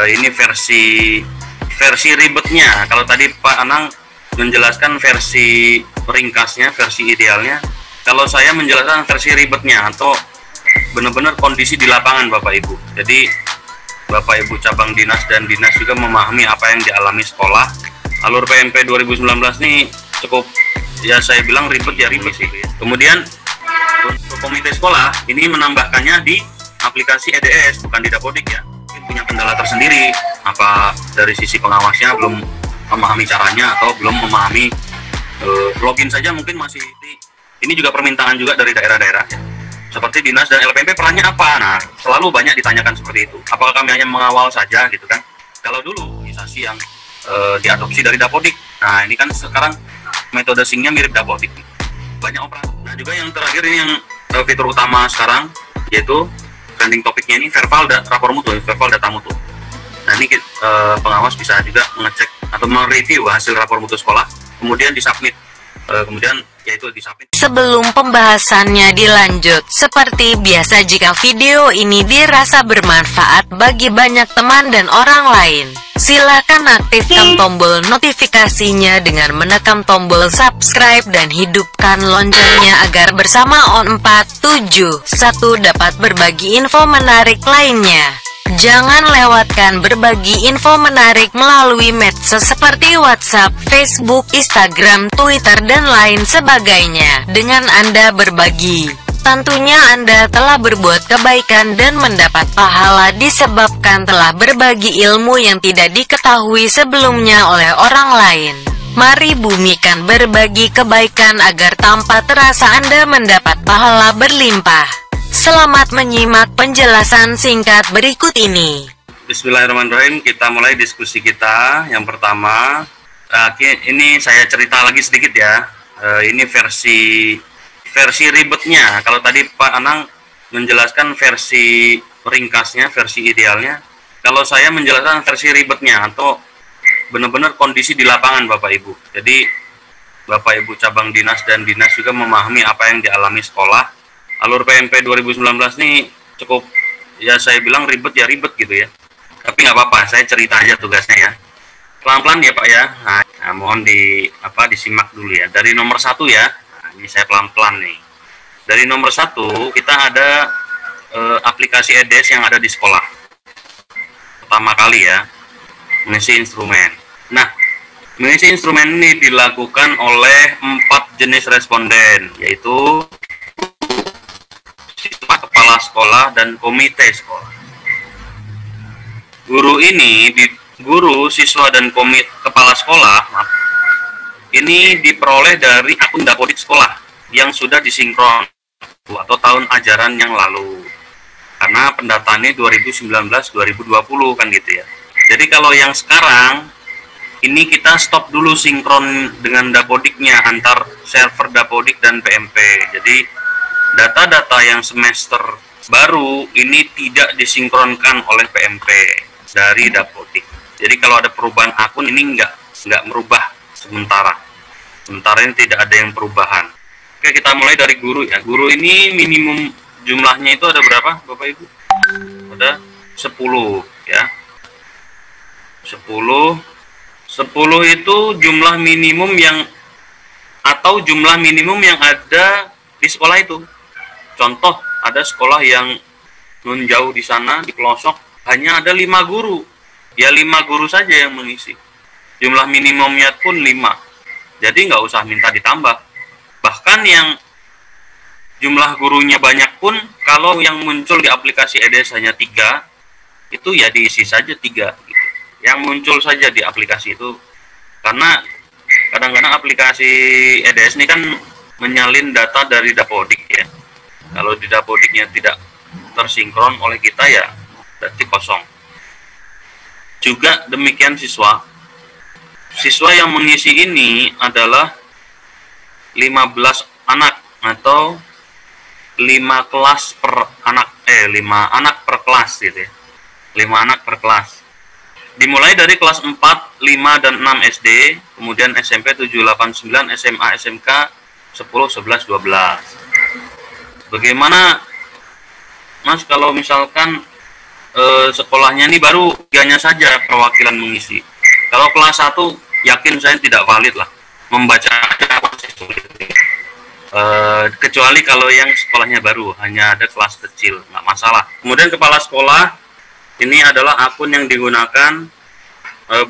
Ini versi ribetnya. Kalau tadi Pak Anang menjelaskan versi ringkasnya, versi idealnya. Kalau saya menjelaskan versi ribetnya atau benar-benar kondisi di lapangan, Bapak Ibu. Jadi Bapak Ibu cabang dinas dan dinas juga memahami apa yang dialami sekolah. Alur PMP 2019 ini cukup, ya saya bilang ribet sih. Kemudian untuk komite sekolah ini menambahkannya di aplikasi EDS, bukan di Dapodik ya. Mungkin punya kendala tersendiri, apa dari sisi pengawasnya belum memahami caranya atau belum memahami login saja mungkin masih ini juga permintaan juga dari daerah-daerah ya. Seperti dinas dan LPMP perannya apa? Nah, selalu banyak ditanyakan seperti itu. Apakah kami hanya mengawal saja gitu kan? Kalau dulu organisasi yang diadopsi dari Dapodik. Nah, ini kan sekarang metode SING-nya mirip Dapodik. Banyak operasi. Nah, juga yang terakhir ini yang fitur utama sekarang yaitu trending topiknya ini verbal rapor mutu, verbal data mutu. Nah, ini pengawas bisa juga mengecek atau mereview hasil rapor mutu sekolah, kemudian disubmit. Kemudian yaitu disubmit. Sebelum pembahasannya dilanjut, seperti biasa jika video ini dirasa bermanfaat bagi banyak teman dan orang lain, silakan aktifkan tombol notifikasinya dengan menekan tombol subscribe dan hidupkan loncengnya agar bersama On471 dapat berbagi info menarik lainnya. Jangan lewatkan berbagi info menarik melalui medsos seperti WhatsApp, Facebook, Instagram, Twitter, dan lain sebagainya. Dengan Anda berbagi, tentunya Anda telah berbuat kebaikan dan mendapat pahala disebabkan telah berbagi ilmu yang tidak diketahui sebelumnya oleh orang lain. Mari bumikan berbagi kebaikan agar tanpa terasa Anda mendapat pahala berlimpah. Selamat menyimak penjelasan singkat berikut ini. Bismillahirrahmanirrahim, kita mulai diskusi kita. Yang pertama, ini saya cerita lagi sedikit ya. Ini versi ribetnya. Kalau tadi Pak Anang menjelaskan versi ringkasnya, versi idealnya. Kalau saya menjelaskan versi ribetnya atau benar-benar kondisi di lapangan, Bapak Ibu. Jadi Bapak Ibu cabang dinas dan dinas juga memahami apa yang dialami sekolah. Alur PMP 2019 ini cukup, ya saya bilang ribet gitu ya. Tapi nggak apa-apa, saya cerita aja tugasnya ya. Pelan-pelan ya Pak ya. Nah, mohon disimak dulu ya. Dari nomor 1 ya. Nah, ini saya pelan-pelan nih. Dari nomor 1 kita ada aplikasi EDS yang ada di sekolah. Pertama kali ya, mengisi instrumen. Nah, mengisi instrumen ini dilakukan oleh 4 jenis responden, yaitu siswa, kepala sekolah, dan komite sekolah. Guru, siswa, dan komite kepala sekolah ini diperoleh dari akun Dapodik sekolah yang sudah disinkron atau tahun ajaran yang lalu. Karena pendataannya 2019-2020 kan gitu ya. Jadi kalau yang sekarang ini kita stop dulu sinkron dengan Dapodiknya antar server Dapodik dan PMP. Jadi data-data yang semester baru ini tidak disinkronkan oleh PMP dari Dapodik. Jadi kalau ada perubahan akun ini nggak merubah sementara ini tidak ada yang perubahan. Oke, kita mulai dari guru ya. Guru ini minimum jumlahnya itu ada berapa Bapak Ibu? Ada 10 ya. 10 itu jumlah minimum yang ada di sekolah itu. Contoh, ada sekolah yang nun jauh di sana, di pelosok, hanya ada 5 guru. Ya 5 guru saja yang mengisi. Jumlah minimumnya pun 5. Jadi nggak usah minta ditambah. Bahkan yang jumlah gurunya banyak pun, kalau yang muncul di aplikasi EDS hanya 3, itu ya diisi saja 3. Gitu. Yang muncul saja di aplikasi itu. Karena kadang-kadang aplikasi EDS ini kan menyalin data dari Dapodik ya. Kalau di Dapodiknya tidak tersinkron oleh kita ya berarti kosong. Juga demikian siswa yang mengisi ini adalah 15 anak atau 5 kelas per anak, 5 anak per kelas gitu ya. 5 anak per kelas. Dimulai dari kelas 4, 5, dan 6 SD, kemudian SMP 7, 8, 9, SMA, SMK 10, 11, 12. Bagaimana Mas kalau misalkan sekolahnya ini baru tiganya saja perwakilan mengisi. Kalau kelas 1 yakin saya tidak valid lah, membaca masih sulit. Kecuali kalau yang sekolahnya baru, hanya ada kelas kecil, nggak masalah. Kemudian kepala sekolah ini adalah akun yang digunakan,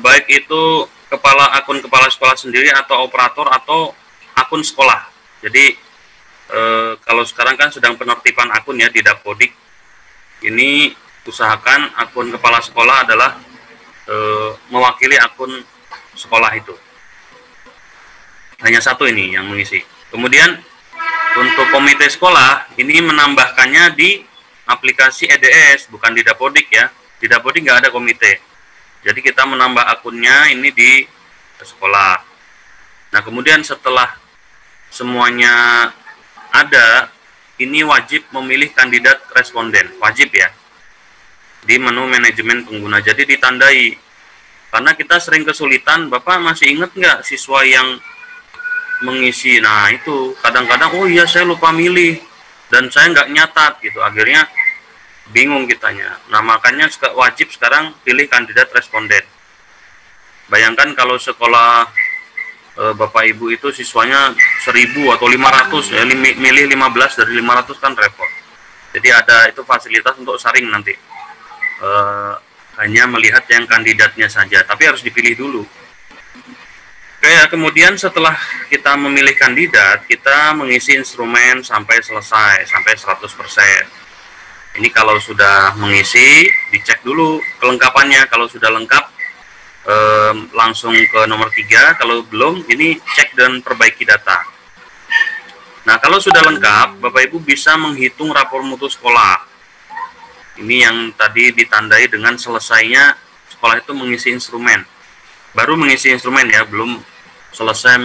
baik itu akun kepala sekolah sendiri atau operator atau akun sekolah. Jadi kalau sekarang kan sedang penertiban akun ya di Dapodik. Ini usahakan akun kepala sekolah adalah mewakili akun sekolah itu. Hanya satu ini yang mengisi. Kemudian untuk komite sekolah ini menambahkannya di aplikasi EDS, bukan di Dapodik ya. Di Dapodik nggak ada komite. Jadi kita menambah akunnya ini di sekolah. Nah kemudian setelah semuanya ada, ini wajib memilih kandidat responden, wajib ya, di menu manajemen pengguna. Jadi ditandai, karena kita sering kesulitan. Bapak masih ingat nggak siswa yang mengisi? Nah itu kadang-kadang, oh iya saya lupa milih dan saya nggak nyatat gitu, akhirnya bingung kitanya. Nah makanya wajib sekarang pilih kandidat responden. Bayangkan kalau sekolah Bapak Ibu itu siswanya 1000 atau 500 ya, milih 15 dari 500 kan repot. Jadi ada itu fasilitas untuk saring nanti, hanya melihat yang kandidatnya saja, tapi harus dipilih dulu. Oke, kemudian setelah kita memilih kandidat, kita mengisi instrumen sampai selesai, sampai 100%. Ini kalau sudah mengisi, dicek dulu kelengkapannya. Kalau sudah lengkap, langsung ke nomor 3. Kalau belum, ini cek dan perbaiki data. Nah, kalau sudah lengkap, Bapak Ibu bisa menghitung rapor mutu sekolah. Ini yang tadi ditandai dengan selesainya sekolah itu mengisi instrumen. Baru mengisi instrumen ya, belum selesai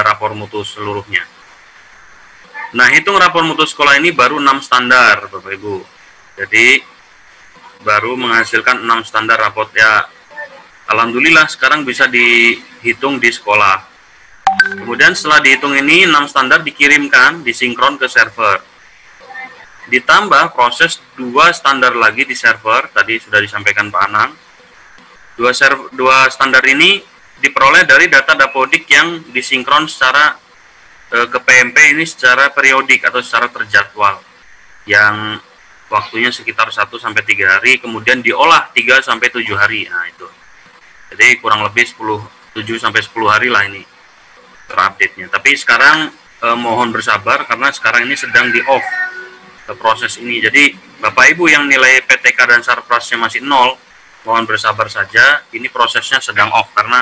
rapor mutu seluruhnya. Nah, hitung rapor mutu sekolah ini baru 6 standar, Bapak Ibu. Jadi, baru menghasilkan 6 standar rapor ya. Alhamdulillah sekarang bisa dihitung di sekolah. Kemudian setelah dihitung ini 6 standar dikirimkan, disinkron ke server. Ditambah proses 2 standar lagi di server, tadi sudah disampaikan Pak Anang. 2 standar ini diperoleh dari data Dapodik yang disinkron secara ke PMP ini secara periodik atau secara terjadwal. Yang waktunya sekitar 1 sampai 3 hari, kemudian diolah 3 sampai 7 hari. Nah, itu. Jadi kurang lebih 7 sampai 10 hari lah ini terupdate-nya. Tapi sekarang mohon bersabar karena sekarang ini sedang di-off proses ini. Jadi Bapak Ibu yang nilai PTK dan Sarprasnya masih 0, mohon bersabar saja. Ini prosesnya sedang off karena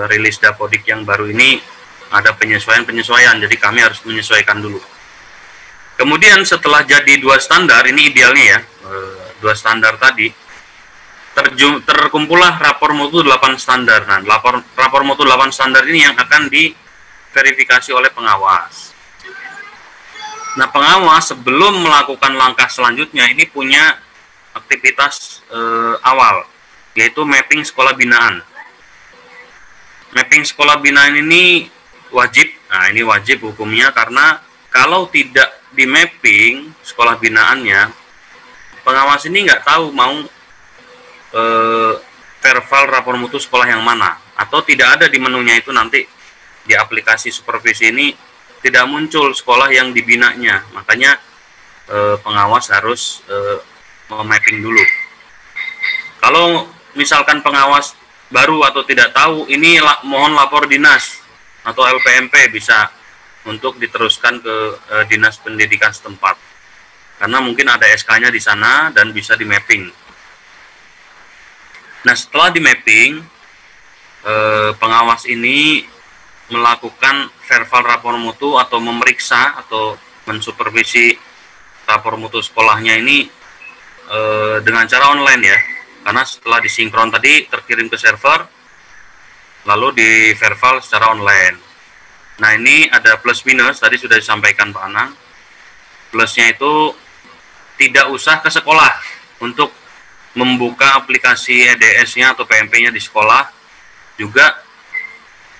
rilis Dapodik yang baru ini ada penyesuaian-penyesuaian. Jadi kami harus menyesuaikan dulu. Kemudian setelah jadi 2 standar, ini idealnya ya, 2 standar tadi, terkumpullah rapor mutu 8 standar. Nah, rapor mutu 8 standar ini yang akan diverifikasi oleh pengawas. Nah, pengawas sebelum melakukan langkah selanjutnya ini punya aktivitas awal, yaitu mapping sekolah binaan. Mapping sekolah binaan ini wajib. Nah, ini wajib hukumnya karena kalau tidak di mapping sekolah binaannya, pengawas ini nggak tahu mau verbal rapor mutu sekolah yang mana, atau tidak ada di menunya itu. Nanti di aplikasi supervisi ini tidak muncul sekolah yang dibinanya, makanya pengawas harus memapping dulu. Kalau misalkan pengawas baru atau tidak tahu, ini mohon lapor dinas atau LPMP bisa untuk diteruskan ke dinas pendidikan setempat, karena mungkin ada SK-nya di sana dan bisa di mapping. Nah, setelah di mapping, pengawas ini melakukan verbal rapor mutu atau memeriksa atau mensupervisi rapor mutu sekolahnya ini dengan cara online ya, karena setelah disinkron tadi terkirim ke server, lalu di verbal secara online. Nah, ini ada plus minus, tadi sudah disampaikan Pak Anang. Plusnya itu tidak usah ke sekolah untuk membuka aplikasi EDS-nya atau PMP-nya di sekolah. Juga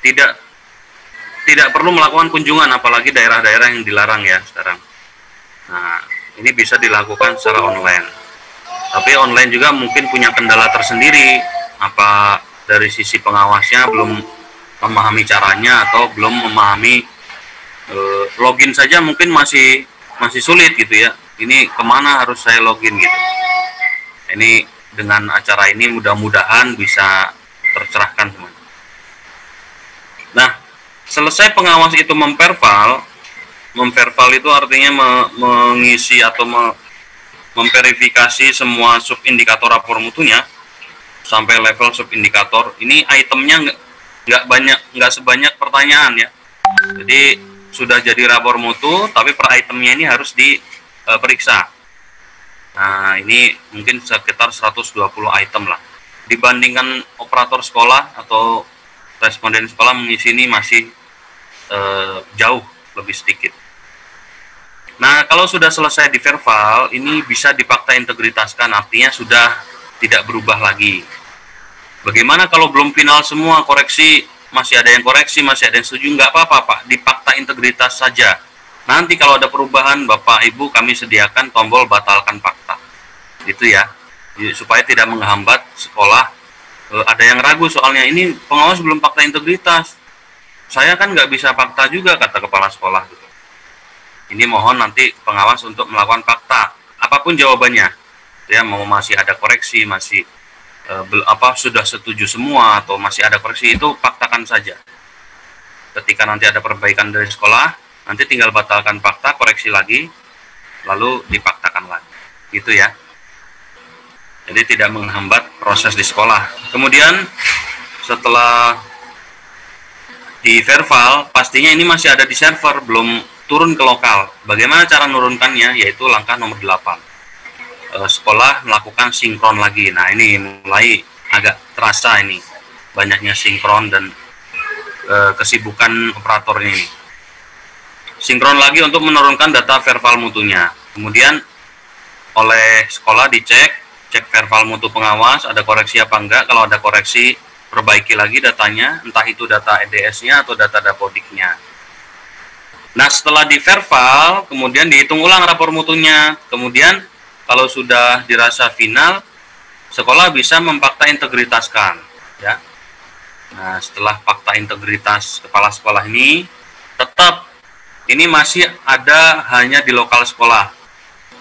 tidak perlu melakukan kunjungan, apalagi daerah-daerah yang dilarang ya sekarang. Nah, ini bisa dilakukan secara online. Tapi online juga mungkin punya kendala tersendiri, apa dari sisi pengawasnya belum memahami caranya atau belum memahami login saja mungkin masih sulit gitu ya. Ini kemana harus saya login gitu. Ini dengan acara ini mudah-mudahan bisa tercerahkan teman. Nah, selesai pengawas itu memperval itu artinya mengisi atau memverifikasi semua subindikator rapor mutunya sampai level subindikator. Ini itemnya nggak sebanyak pertanyaan ya. Jadi sudah jadi rapor mutu, tapi per itemnya ini harus diperiksa. Nah, ini mungkin sekitar 120 item lah. Dibandingkan operator sekolah atau responden sekolah mengisi ini masih jauh lebih sedikit. Nah, kalau sudah selesai di verbal, ini bisa dipakta integritaskan, artinya sudah tidak berubah lagi. Bagaimana kalau belum final semua, koreksi, masih ada yang koreksi, masih ada yang setuju, nggak apa-apa Pak, dipakta integritas saja. Nanti kalau ada perubahan, Bapak Ibu kami sediakan tombol batalkan fakta. Itu ya, supaya tidak menghambat sekolah. Ada yang ragu soalnya, ini pengawas belum fakta integritas. Saya kan nggak bisa fakta juga, kata kepala sekolah. Ini mohon nanti pengawas untuk melakukan fakta. Apapun jawabannya. Ya, mau masih ada koreksi, masih sudah setuju semua, atau masih ada koreksi, itu faktakan saja. Ketika nanti ada perbaikan dari sekolah, nanti tinggal batalkan fakta, koreksi lagi, lalu dipaktakan lagi. Gitu ya. Jadi tidak menghambat proses di sekolah. Kemudian setelah di verbal, pastinya ini masih ada di server, belum turun ke lokal. Bagaimana cara menurunkannya? Yaitu langkah nomor 8. Sekolah melakukan sinkron lagi. Nah, ini mulai agak terasa ini banyaknya sinkron dan kesibukan operator ini. Sinkron lagi untuk menurunkan data verbal mutunya. Kemudian oleh sekolah cek verbal mutu pengawas, ada koreksi apa enggak. Kalau ada koreksi, perbaiki lagi datanya, entah itu data EDS-nya atau data dapodiknya. Nah, setelah di verbal, kemudian dihitung ulang rapor mutunya. Kemudian kalau sudah dirasa final, sekolah bisa memfakta integritaskan, ya. Nah, setelah fakta integritas kepala sekolah ini, tetap ini masih ada hanya di lokal sekolah.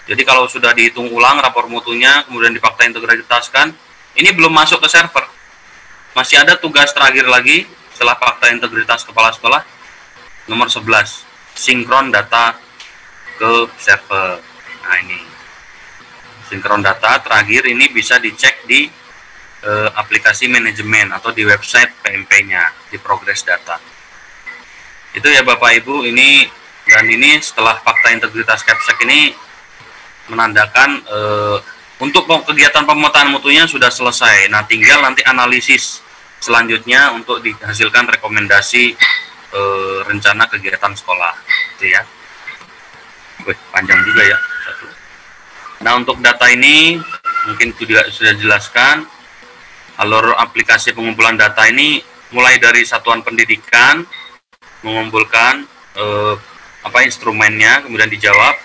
Jadi kalau sudah dihitung ulang rapor mutunya, kemudian difakta integritaskan, ini belum masuk ke server. Masih ada tugas terakhir lagi setelah fakta integritas kepala sekolah, nomor 11, sinkron data ke server. Nah, ini sinkron data terakhir ini bisa dicek di aplikasi manajemen atau di website PMP-nya, di progress data. Itu ya Bapak Ibu, ini setelah fakta integritas Capsek ini menandakan untuk kegiatan pemetaan mutunya sudah selesai. Nah, tinggal nanti analisis selanjutnya untuk dihasilkan rekomendasi rencana kegiatan sekolah, gitu ya. Panjang juga ya. Nah, untuk data ini mungkin sudah dijelaskan. Alur aplikasi pengumpulan data ini mulai dari satuan pendidikan mengumpulkan instrumennya, kemudian dijawab,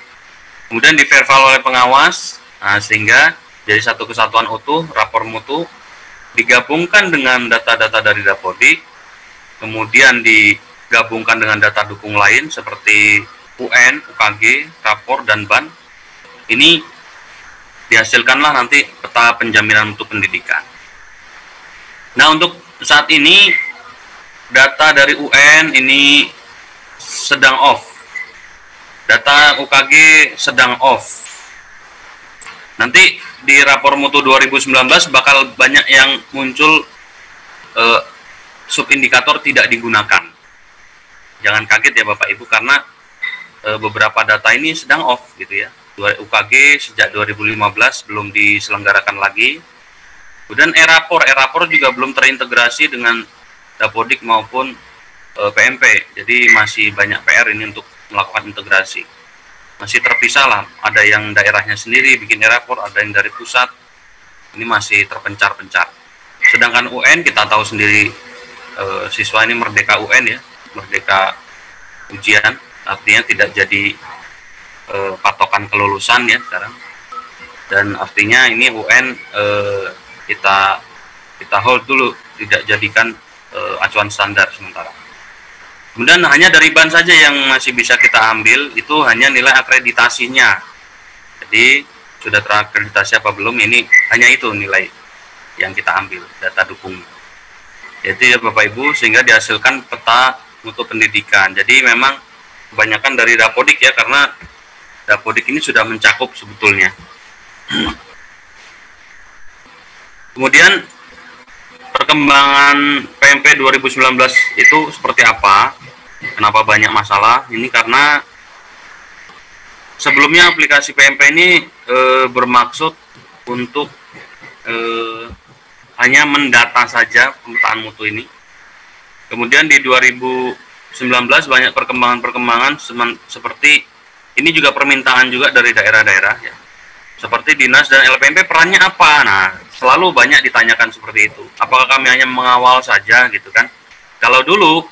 kemudian diverval oleh pengawas, nah, sehingga jadi satu kesatuan utuh rapor mutu, digabungkan dengan data-data dari Dapodik, kemudian digabungkan dengan data dukung lain seperti UN, UKG, rapor, dan BAN. Ini dihasilkanlah nanti peta penjaminan mutu pendidikan. Nah, untuk saat ini data dari UN ini sedang off, data UKG sedang off. Nanti di rapor mutu 2019 bakal banyak yang muncul subindikator tidak digunakan. Jangan kaget ya Bapak Ibu, karena beberapa data ini sedang off gitu ya. UKG sejak 2015 belum diselenggarakan lagi. Kemudian e-rapor juga belum terintegrasi dengan Dapodik maupun PMP. Jadi masih banyak PR ini untuk melakukan integrasi. Masih terpisah lah, ada yang daerahnya sendiri bikin e-rapor, ada yang dari pusat. Ini masih terpencar-pencar. Sedangkan UN kita tahu sendiri, siswa ini merdeka UN ya, merdeka ujian, artinya tidak jadi patokan kelulusan ya sekarang. dan artinya ini UN kita hold dulu, tidak jadikan acuan standar sementara. Kemudian hanya dari ban saja yang masih bisa kita ambil, itu hanya nilai akreditasinya. Jadi sudah terakreditasi apa belum, ini hanya itu nilai yang kita ambil, data dukungnya. Jadi ya Bapak Ibu, sehingga dihasilkan peta mutu pendidikan. Jadi memang kebanyakan dari Dapodik ya, karena Dapodik ini sudah mencakup sebetulnya. Kemudian perkembangan PMP 2019 itu seperti apa? Kenapa banyak masalah? Ini karena sebelumnya aplikasi PMP ini bermaksud untuk hanya mendata saja pemetaan mutu ini. Kemudian di 2019 banyak perkembangan-perkembangan seperti ini juga permintaan juga dari daerah-daerah ya. Seperti dinas dan LPMP perannya apa? Nah, selalu banyak ditanyakan seperti itu. Apakah kami hanya mengawal saja gitu kan? Kalau dulu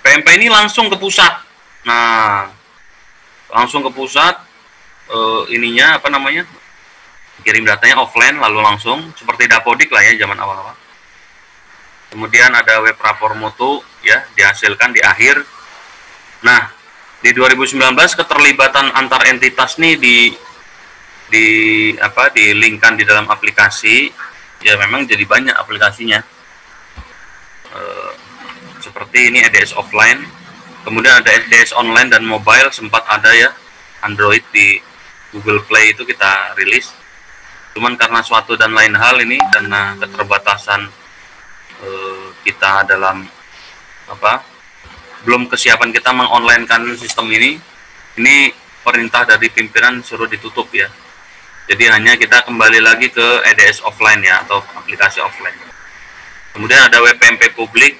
PMP ini langsung ke pusat. Nah, langsung ke pusat ininya apa namanya? Kirim datanya offline lalu langsung seperti Dapodik lah ya zaman awal-awal. Kemudian ada web rapor mutu ya dihasilkan di akhir. Nah, di 2019 keterlibatan antar entitas nih dilinkkan di dalam aplikasi ya, memang jadi banyak aplikasinya. Seperti ini EDS offline, kemudian ada EDS online dan mobile, sempat ada ya Android di Google Play itu kita rilis. Cuman karena suatu dan lain hal ini, karena keterbatasan kita dalam belum kesiapan kita mengonlinekan sistem ini perintah dari pimpinan suruh ditutup ya. Jadi hanya kita kembali lagi ke EDS offline ya, atau aplikasi offline. Kemudian ada web PMP publik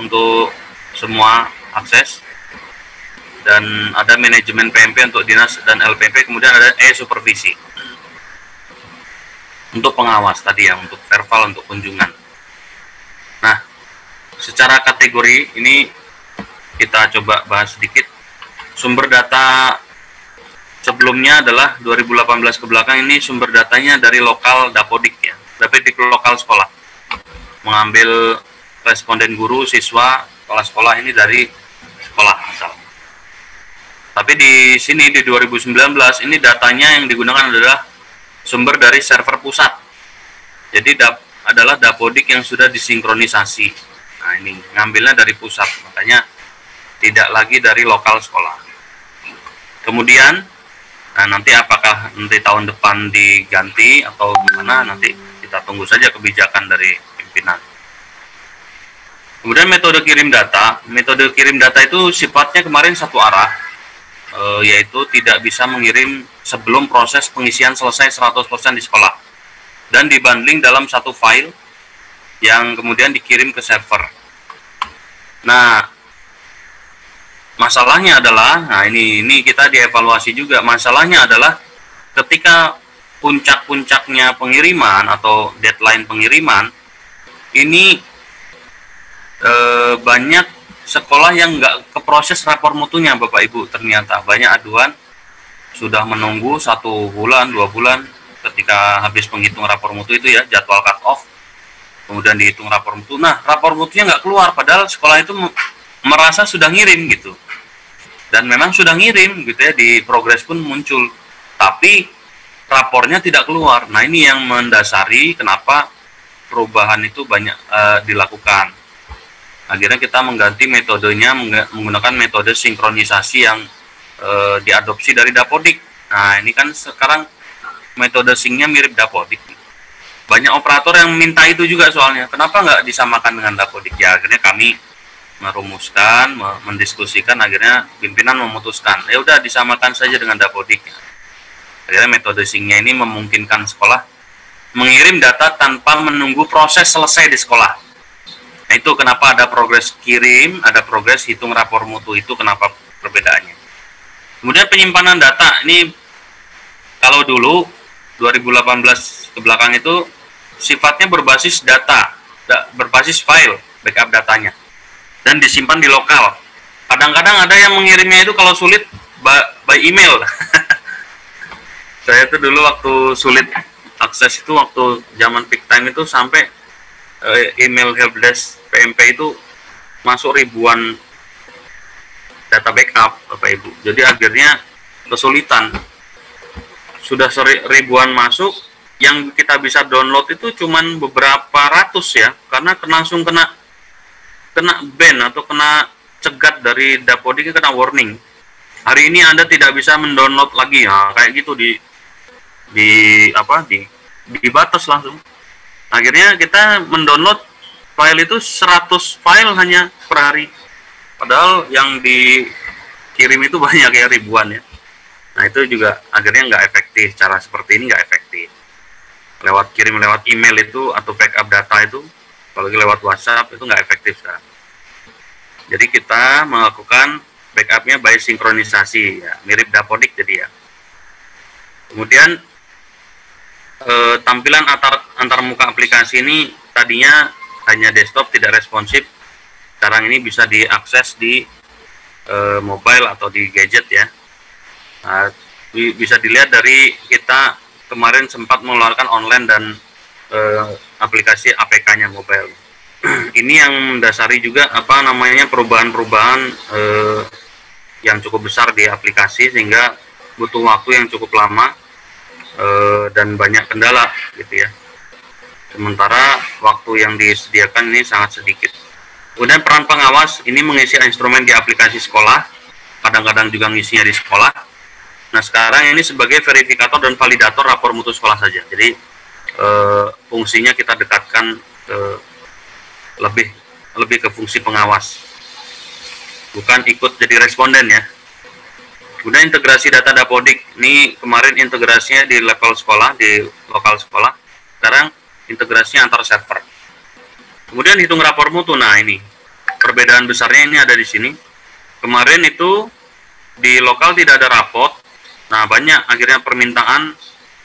untuk semua akses, dan ada manajemen PMP untuk dinas dan LPMP. Kemudian ada supervisi untuk pengawas tadi ya, untuk verbal, untuk kunjungan. Nah, secara kategori ini kita coba bahas sedikit. Sumber data sebelumnya adalah 2018 ke belakang, ini sumber datanya dari lokal Dapodik ya, Dapodik lokal sekolah, mengambil responden guru, siswa, kepala sekolah ini dari sekolah asal. Tapi di sini di 2019 ini datanya yang digunakan adalah sumber dari server pusat. Jadi adalah Dapodik yang sudah disinkronisasi. Nah, ini ngambilnya dari pusat, makanya tidak lagi dari lokal sekolah. Kemudian nanti apakah nanti tahun depan diganti atau gimana, nanti kita tunggu saja kebijakan dari pimpinan. Kemudian metode kirim data. Metode kirim data itu sifatnya kemarin satu arah, yaitu tidak bisa mengirim sebelum proses pengisian selesai 100% di sekolah, dan dibundling dalam satu file yang kemudian dikirim ke server. Nah, masalahnya adalah, ini kita dievaluasi juga. Masalahnya adalah ketika puncak-puncaknya pengiriman atau deadline pengiriman, ini banyak sekolah yang nggak keproses rapor mutunya Bapak Ibu. Ternyata banyak aduan sudah menunggu 1 bulan, 2 bulan ketika habis menghitung rapor mutu itu ya, jadwal cut off, kemudian dihitung rapor mutu. Nah, rapor mutunya nggak keluar, padahal sekolah itu merasa sudah ngirim gitu. Dan memang sudah ngirim gitu ya, di progres pun muncul, tapi rapornya tidak keluar. Nah, ini yang mendasari kenapa perubahan itu banyak dilakukan. Akhirnya kita mengganti metodenya menggunakan metode sinkronisasi yang diadopsi dari Dapodik. Nah, ini kan sekarang metode sinknya mirip Dapodik. Banyak operator yang minta itu juga soalnya. Kenapa nggak disamakan dengan Dapodik? Ya, akhirnya kami merumuskan, mendiskusikan, akhirnya pimpinan memutuskan, ya udah disamakan saja dengan Dapodik. Akhirnya metode sinknya ini memungkinkan sekolah mengirim data tanpa menunggu proses selesai di sekolah. Nah, itu kenapa ada progres kirim, ada progres hitung rapor mutu, itu kenapa perbedaannya. Kemudian penyimpanan data, ini kalau dulu 2018 ke belakang itu sifatnya berbasis data, berbasis file, backup datanya, dan disimpan di lokal. Kadang-kadang ada yang mengirimnya itu kalau sulit by email. Saya tuh dulu waktu sulit akses itu, waktu zaman peak time itu sampai email helpdesk PMP itu masuk ribuan data backup Bapak Ibu. Jadi akhirnya kesulitan. Sudah ribuan masuk, yang kita bisa download itu cuman beberapa ratus ya, karena langsung kena ban atau kena cegat dari Dapodik, kena warning. Hari ini Anda tidak bisa mendownload lagi, ya kayak gitu dibatas langsung. Akhirnya kita mendownload file itu 100 file hanya per hari. Padahal yang dikirim itu banyak ya, ribuan ya. Nah itu juga akhirnya nggak efektif, cara seperti ini nggak efektif. Kirim lewat email itu atau backup data itu, apalagi lewat WhatsApp itu nggak efektif sekarang. Jadi kita melakukan backupnya by sinkronisasi ya, mirip Dapodik jadi ya. Kemudian tampilan antar muka aplikasi ini tadinya hanya desktop tidak responsif, sekarang ini bisa diakses di mobile atau di gadget ya. Nah, bisa dilihat dari kita kemarin sempat mengeluarkan online dan aplikasi APK-nya mobile. Ini yang mendasari juga perubahan-perubahan yang cukup besar di aplikasi, sehingga butuh waktu yang cukup lama dan banyak kendala gitu ya. Sementara waktu yang disediakan ini sangat sedikit. Kemudian peran pengawas ini mengisi instrumen di aplikasi sekolah, kadang-kadang juga ngisinya di sekolah. Nah sekarang ini sebagai verifikator dan validator rapor mutu sekolah saja. Jadi fungsinya kita dekatkan ke lebih ke fungsi pengawas, bukan ikut jadi responden ya. Kemudian integrasi data Dapodik ini kemarin integrasinya di level sekolah, di lokal sekolah. Sekarang integrasinya antar server. Kemudian hitung rapor mutu. Nah ini perbedaan besarnya ini ada di sini. Kemarin itu di lokal tidak ada rapor. Nah banyak akhirnya permintaan,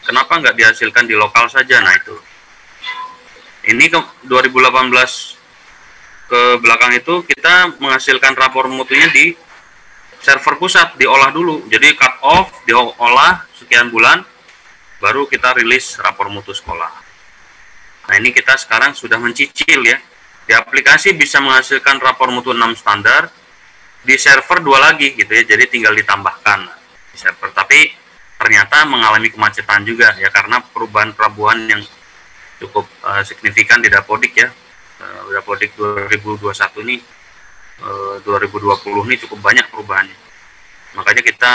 kenapa nggak dihasilkan di lokal saja. Nah itu ini 2018 ke belakang itu kita menghasilkan rapor mutunya di server pusat, diolah dulu. Jadi cut off, diolah sekian bulan, baru kita rilis rapor mutu sekolah. Nah ini kita sekarang sudah mencicil ya. Di aplikasi bisa menghasilkan rapor mutu 6 standar, di server 2 lagi gitu ya, jadi tinggal ditambahkan di server. Tapi ternyata mengalami kemacetan juga ya, karena perubahan-perubahan yang cukup signifikan di Dapodik ya. Dapodik 2021 ini 2020 ini cukup banyak perubahannya. Makanya kita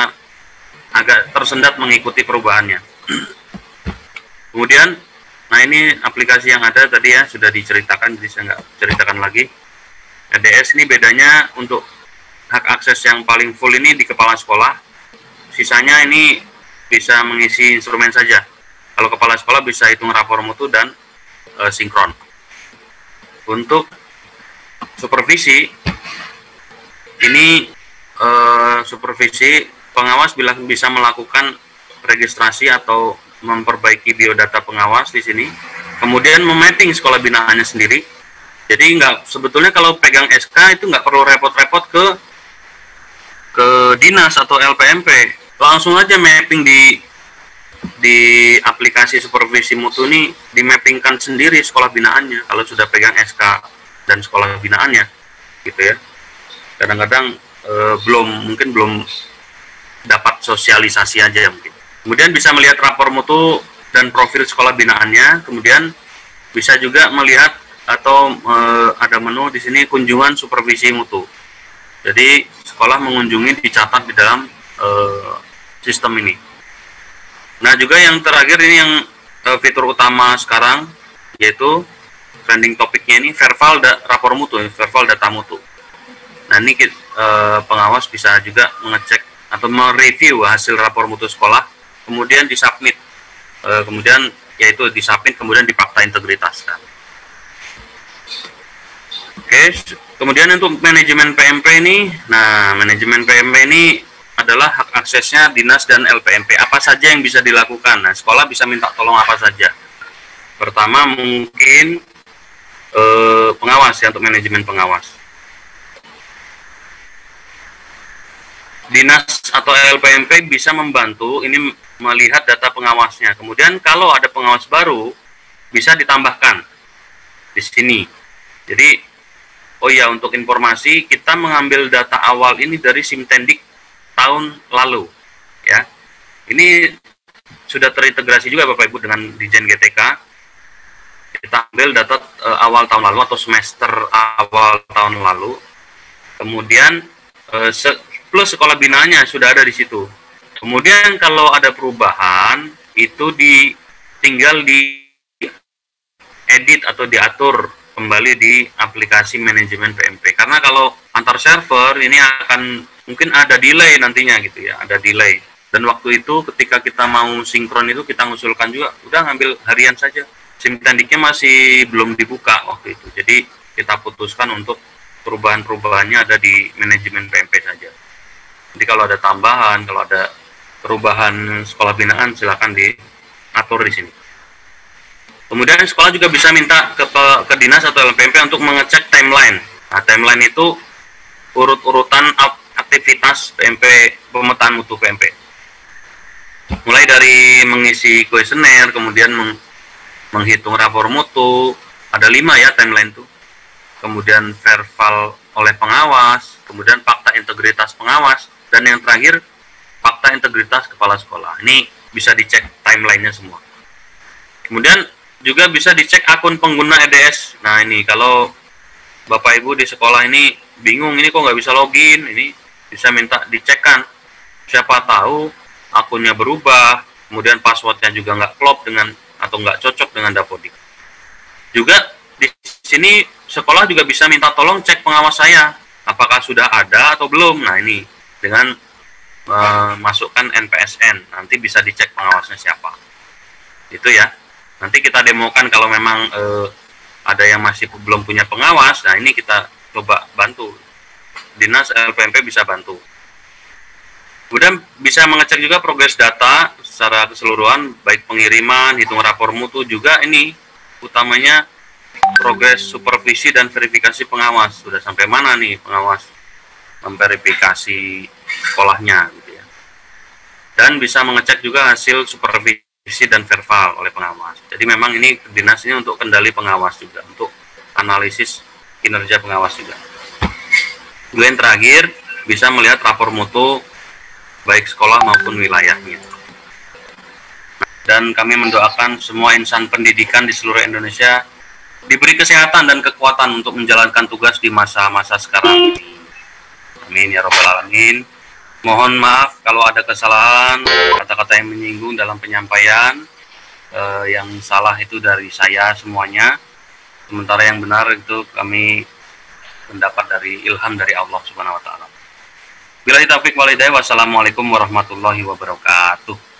agak tersendat mengikuti perubahannya. Kemudian, nah ini aplikasi yang ada tadi ya, sudah diceritakan, jadi saya nggak ceritakan lagi. EDS ini bedanya untuk hak akses yang paling full ini di kepala sekolah, sisanya ini bisa mengisi instrumen saja. Kalau kepala sekolah bisa hitung rapor mutu dan sinkron. Untuk supervisi, ini supervisi pengawas bila bisa melakukan registrasi atau memperbaiki biodata pengawas di sini, kemudian memapping sekolah binaannya sendiri. Jadi sebetulnya kalau pegang SK itu nggak perlu repot-repot ke dinas atau LPMP, langsung aja mapping di aplikasi supervisi mutu ini, dimappingkan sendiri sekolah binaannya kalau sudah pegang SK dan sekolah binaannya gitu ya. Kadang-kadang mungkin belum dapat sosialisasi aja ya mungkin. Kemudian bisa melihat rapor mutu dan profil sekolah binaannya. Kemudian bisa juga melihat atau ada menu di sini kunjungan supervisi mutu. Jadi sekolah mengunjungi dicatat di dalam sistem ini. Nah juga yang terakhir ini yang fitur utama sekarang, yaitu trending topiknya ini verbal rapor mutu, verbal data mutu. Nah ini pengawas bisa juga mengecek atau mereview hasil rapor mutu sekolah, kemudian disubmit, kemudian yaitu disubmit kemudian difakta integritas. Oke, kemudian untuk manajemen PMP ini, nah manajemen PMP ini adalah hak aksesnya dinas dan LPMP. Apa saja yang bisa dilakukan? Nah, sekolah bisa minta tolong apa saja. Pertama mungkin pengawas ya, untuk manajemen pengawas. Dinas atau LPMP bisa membantu ini melihat data pengawasnya. Kemudian kalau ada pengawas baru bisa ditambahkan di sini. Jadi oh ya, untuk informasi, kita mengambil data awal ini dari Simtendik tahun lalu ya. Ini sudah terintegrasi juga Bapak Ibu dengan Dijen GTK. Kita ambil data awal tahun lalu atau semester awal tahun lalu. Kemudian plus sekolah binaannya sudah ada di situ. Kemudian kalau ada perubahan itu tinggal di edit atau diatur kembali di aplikasi manajemen PMP. Karena kalau antar server ini akan mungkin ada delay nantinya gitu ya, ada delay. Dan waktu itu ketika kita mau sinkron itu kita ngusulkan juga udah ngambil harian saja. Simtendiknya masih belum dibuka waktu itu. Jadi kita putuskan untuk perubahan-perubahannya ada di manajemen PMP saja. Jadi kalau ada tambahan, kalau ada perubahan sekolah binaan silakan diatur di sini. Kemudian sekolah juga bisa minta ke dinas atau LPMP untuk mengecek timeline. Nah, timeline itu urut-urutan aktivitas PMP, pemetaan mutu PMP. Mulai dari mengisi kuesioner, kemudian menghitung rapor mutu, ada 5 ya timeline itu. Kemudian verbal oleh pengawas, kemudian fakta integritas pengawas, dan yang terakhir fakta integritas kepala sekolah. Ini bisa dicek timelinenya semua. Kemudian juga bisa dicek akun pengguna EDS. Nah ini kalau Bapak Ibu di sekolah ini bingung, ini kok nggak bisa login, ini bisa minta dicekkan. Siapa tahu akunnya berubah, kemudian passwordnya juga nggak klop dengan atau nggak cocok dengan Dapodik. Juga di sini sekolah juga bisa minta tolong cek pengawas saya, apakah sudah ada atau belum. Nah ini dengan masukkan NPSN, nanti bisa dicek pengawasnya siapa. Itu ya. Nanti kita demokan kalau memang ada yang masih belum punya pengawas. Nah ini kita coba bantu. Dinas LPMP bisa bantu. Kemudian bisa mengecek juga progres data secara keseluruhan, baik pengiriman, hitung rapor mutu, juga ini utamanya progres supervisi dan verifikasi pengawas. Sudah sampai mana nih pengawas memverifikasi sekolahnya gitu ya. Dan bisa mengecek juga hasil supervisi dan verbal oleh pengawas. Jadi memang ini dinas ini untuk kendali pengawas juga, untuk analisis kinerja pengawas juga. Kemudian terakhir bisa melihat rapor mutu baik sekolah maupun wilayahnya. Dan kami mendoakan semua insan pendidikan di seluruh Indonesia diberi kesehatan dan kekuatan untuk menjalankan tugas di masa-masa sekarang ini. Amin ya robbal alamin. Mohon maaf kalau ada kesalahan, kata-kata yang menyinggung dalam penyampaian. Yang salah itu dari saya semuanya. Sementara yang benar itu kami mendapat dari ilham dari Allah Subhanahu wa taala. Billahi taufiq wal hidayah. Wassalamualaikum warahmatullahi wabarakatuh.